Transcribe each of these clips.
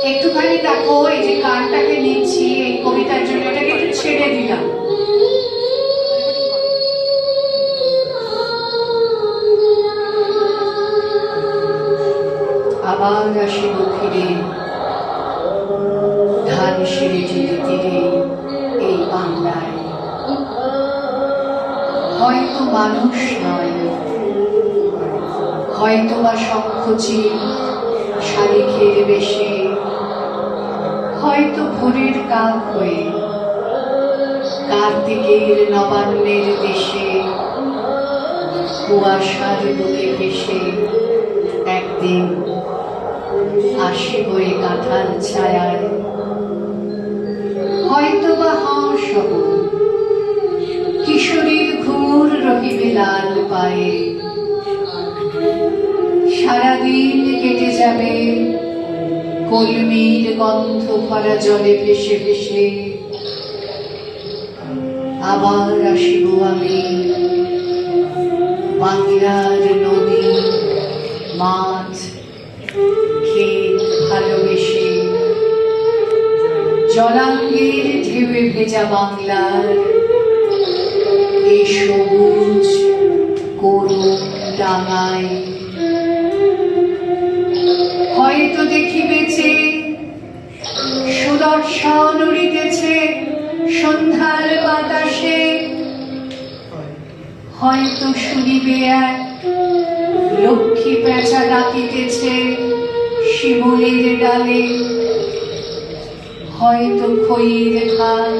একটুখানি দেখো, এই যে গানটাকে নিচ্ছি এই কবিতার জন্য, এটাকে একটু ছেড়ে দিলাম। আবার আসিব ফিরে ধান সিঁড়ি তীরে তীরে এই বাংলায়, হয়তো মানুষ নয়, হয়তো বা শঙ্খচিল শালিখের বেশে, হয়তো ভোরের কাক হয়ে কার্তিকের নবান্নের দেশে কুয়াশার বুকে ভেসে একদিন আসিব এ কাঁঠাল ছায়ায়। হয়তো বা হাঁস হব, কিশোরীর ঘুর রহিবে লাল পায়ে, সারাদিন কেটে যাবে কলমির গন্ধ ভরা জলে ভেসে ভেসে। আবার আসিব আমি বাংলার নদী মাঠ ক্ষেত ভালোবেসে, জলাঙ্গের ঢেউয়ে ভেজা বাংলার এই সবুজ করুণ ডাঙায়। হয়তো দেখিবেছে সুদর্শন উড়িতেছে সন্ধ্যার বাতাসে, হয়তো শুনিবে এক লক্ষ্মী পেঁচা ডাকিতেছে শিমুলের ডালে, হয়তো খইয়ের ধান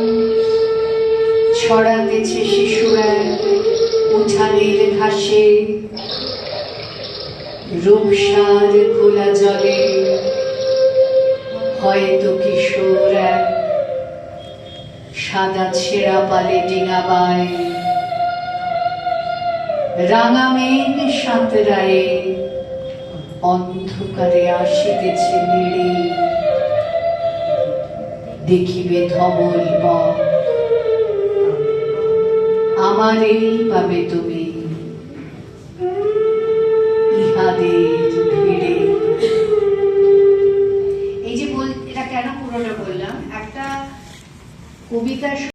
ছড়াতেছে শিশুরা উঠানের ঘাসে, রূপসার খোলা জলে হয়তো কিশোর এক সাদা ছেঁড়া পালে ডিঙাবায়, রাঙা মেঘ সাঁতরায়ে অন্ধকারে আসিতেছে নেড়ে, দেখিবে ধবল বক আমার এই পাবে তুমি